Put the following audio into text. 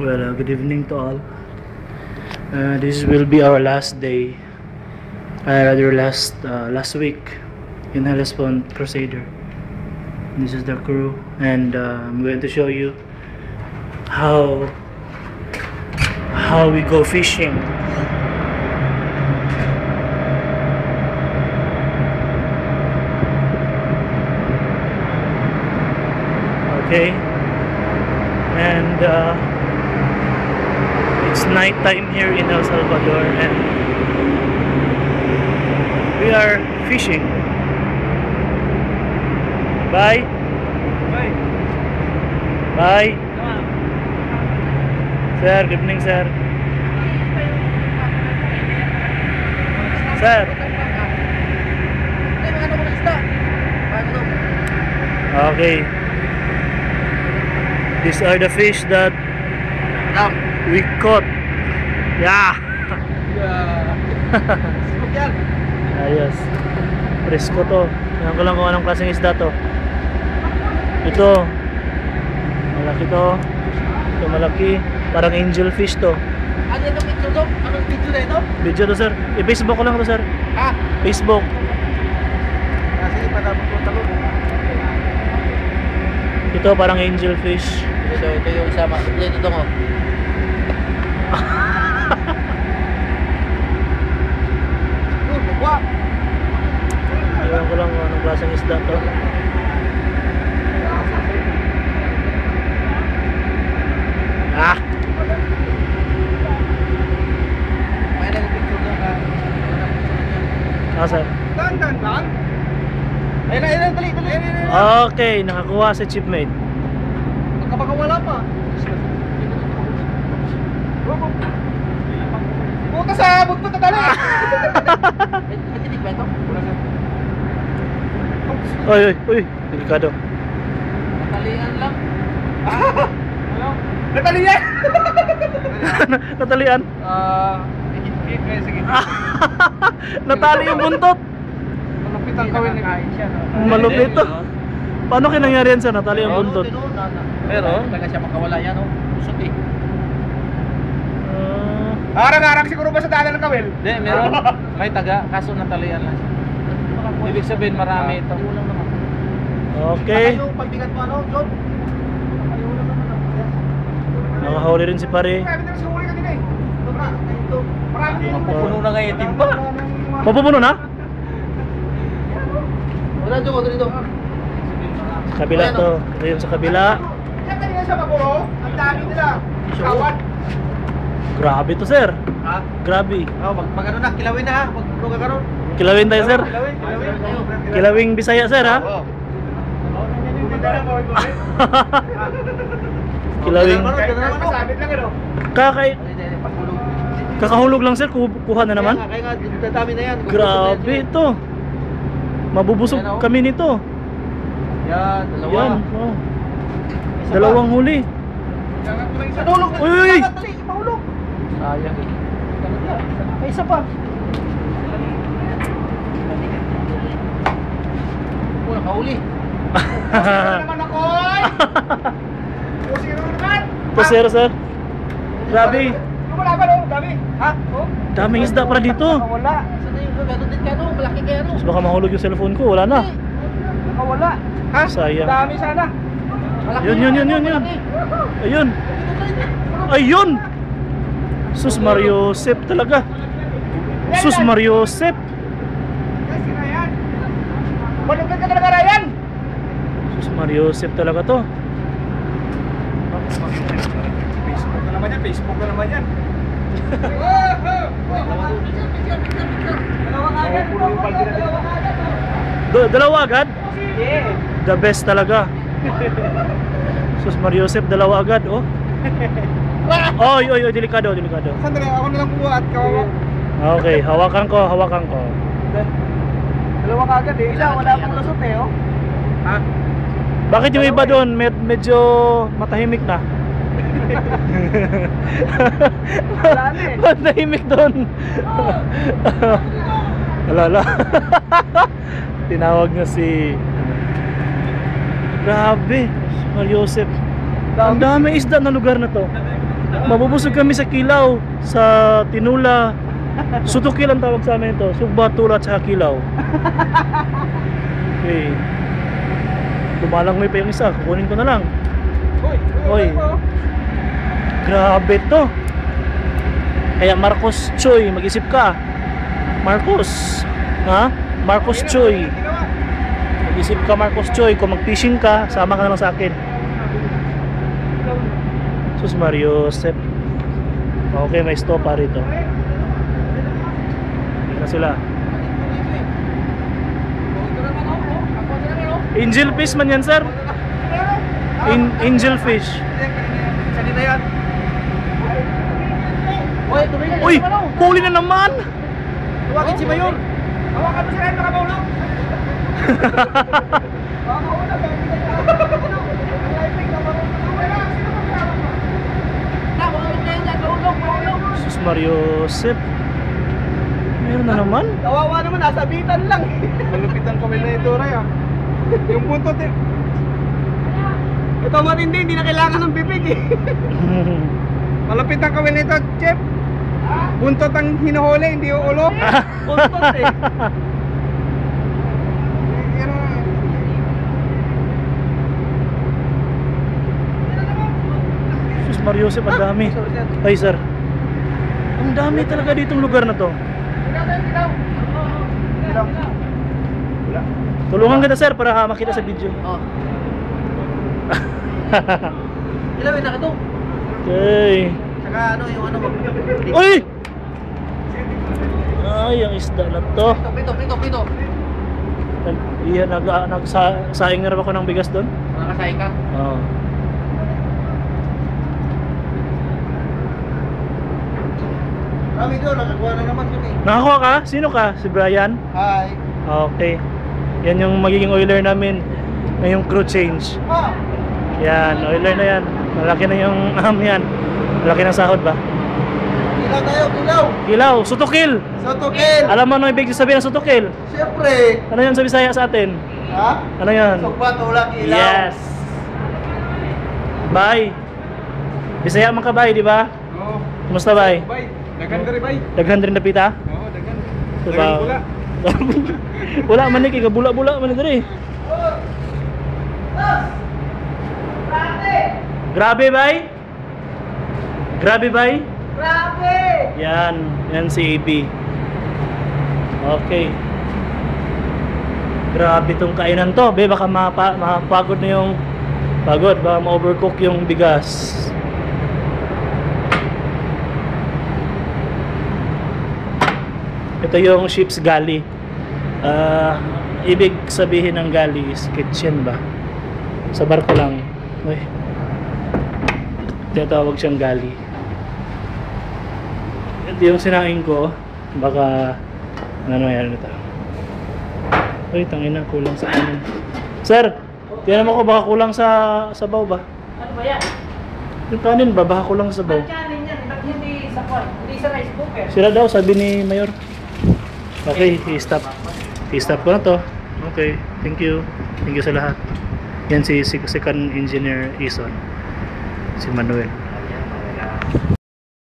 Well, good evening to all. This will be our last day, rather last week in Hellespont Crusader. This is the crew, and I'm going to show you how we go fishing. Okay, and it's night time here in El Salvador, and we are fishing. Bye. Bye. Bye. Sir, good evening, sir. Sir. Okay. These are the fish that we caught. Yeah. Ayos. Presko to. Tingnan ko lang kung anong klaseng isda to. Ito. Malaki to. Ito malaki. Parang angel fish to. Ano yung picture to? Anong video na ito? Video to, sir. I-Facebook ko lang to, sir. Ha? Facebook. Sige, para magpunta ko. Ito parang angel fish. Ito yung sama. Ito mo. Ewan ko lang kung anong klaseng isda to. Ah! May nag-picture doon ka. Ah, sir. Dan. Ayun, dali. Okay, nakakuha si Chipmate. Baka wala pa. Buta sa bugtong dali. Matinig ba ito? Uy, delikado. Natalian lang. Ano? Natalian? Natalian? Hihit kayo sige. Natali yung buntot. Malupit ang kawin nagkain siya. Malupit to. Paano kinangyari yan, sir? Natali yung buntot. Pero taga siya makawala yan, oh. Usot eh. Arang-arang siguro ba sa daanan ng kawil? Hindi, meron. May taga, kaso natalian lang siya. Ibig sabihin marami ito. Okay. Yung pagbigat mo ano, John? Nakahuli rin si pare. Marami na siguro ka din eh. Marami. Mapupuno na ngayon timba. Mapupuno na? Wala dito, dito. Sa kabila to. Ito yung sa kabila. Yan kanina sa Baguro, ang dami nila. Kawan. Grabe to, sir. Ha? Grabe. Oh, mag ano na, kilawin na ha. Mag ka karon. Kilawin tayo, sir. Kilawin. Kilawing Bisaya, sir, ha? Oo. Kilawing. Masabit lang ano. Kakahulog lang, sir. Kuha na naman. Kaya nga, dami na yan. Grabe ito. Mabubusog kami nito. Yan, dalawa. Yan. Oh. Dalawang huli. Tulog. Uy! Ipahulog. Sayang eh. May isa pa. Oh, nakahuli. Naman ako! Pusing naman! Pusero, sir. Grabe. Wala ba no? Dami. Ha? Oh? Daming isda para dito. Wala. Saan yung gano'n din ka no? Malaki kaya no? Baka mahulog yung cellphone ko. Wala na. Nakawala. Ha? Sayang. Dami sana. Yun. Ayun. Ayun. Sus Mario Sep talaga. Sus Mario Sep. Kasi na yan. Malugad ka talaga Ryan. Sus Mario Sep talaga to. Facebook na naman yan. Dalawa agad? Yeah. The best talaga. Sus Mario Sep, dalawa agad, oh. Oy, delikado. Sandali, ako na lang kumuha at kawawa. Okay, hawakan ko. Dalawa ka agad eh. Isa, wala pang lusot eh, oh. Ha? Bakit yung iba doon medyo matahimik na? Wala na eh. Matahimik doon. Wala. Tinawag niya si... Grabe, Mario Joseph. Ang dami isda na lugar na to. Mabubusog kami sa Kilaw, sa Tinula. Sutukil ang tawag sa amin ito. Sugba, Tula, at saka Kilaw. Okay. Lumalangway pa yung isa. Kukunin ko na lang. Oy. Grabe to. Kaya Marcos Choy, mag-isip ka. Marcos. Ha? Marcos Choy. Mag-isip ka, Marcos Choy. Kung mag-fishing ka, sama ka na lang sa akin. Sus Mario Josep. Okay, may stopa rito. Hindi na sila. Angel fish man yan, sir. Angel fish. Kanina yan. Uy, huli na naman. Tuwagin si Mayor. Hawakan mo si Ren, nakabulong. Sus Mario Josep. Meron na naman. Kawawa naman, nasa bitan lang. Malupit ang kamay na ito, Ray. Yung buntot eh. Ito matindi, hindi na kailangan ng bibig eh. Malapit ang kamay na ito, Chef. Buntot ang hinuhuli, hindi yung ulo. Buntot eh. Sus Mario Josep, ang dami. Ay sir, ang dami talaga ditong lugar na to. Tulungan kita sir para makita sa video. Ilawin na ka to. Okay. Saka ano yung ano mo. Uy! Ay, ang isda na to. Pito. Nagsaing na rin ako ng bigas doon. Nakakasahin ka? Oo. Kami doon, nakakuha na naman kami. Nakakuha ka? Sino ka? Si Brian? Hi. Okay. Yan yung magiging oiler namin ngayong crew change. Yan, oiler na yan. Malaki na yung yan. Malaki ng sahod ba? Kilaw tayo, kilaw. Kilaw, sutukil. Sutukil. Alam mo ano ibig sabihin ng sutukil? Siyempre. Ano yan sa Bisaya sa atin? Ha? Ano yan? Sugba, Tula, kilaw. Yes. Bye. Bisaya man ka bye, di ba? Oo. Kumusta bye? Bye. Daghan rin, bye. Daghan rin na pita? Oo, daghan. Diba? Daghan pula. Wala man ni kay bula-bula man diri. Grabe bay? Grabe bay? Grabe! Yan si AB. Okay. Grabe tong kainan to, be baka mapagod na yung baka ma-overcook yung bigas. Ito yung ship's galley. Ibig sabihin ng galley is kitchen ba? Sa barko lang. Uy. Tinatawag siyang galley. Ito yung sinaing ko. Baka ano yan ito. Uy, tangina, kulang sa kanin. Sir, tiyan mo ko baka kulang sa sabaw ba? Ano ba yan? Yung kanin ba? Baka kulang sa sabaw. Ang kanin yan, ba't hindi sa kwan? Hindi sa rice cooker? Sira daw, sabi ni Mayor. Okay, i-stop. I-stop ko na to. Okay, thank you. Thank you sa lahat. Yan si second engineer Ison. Si Manuel.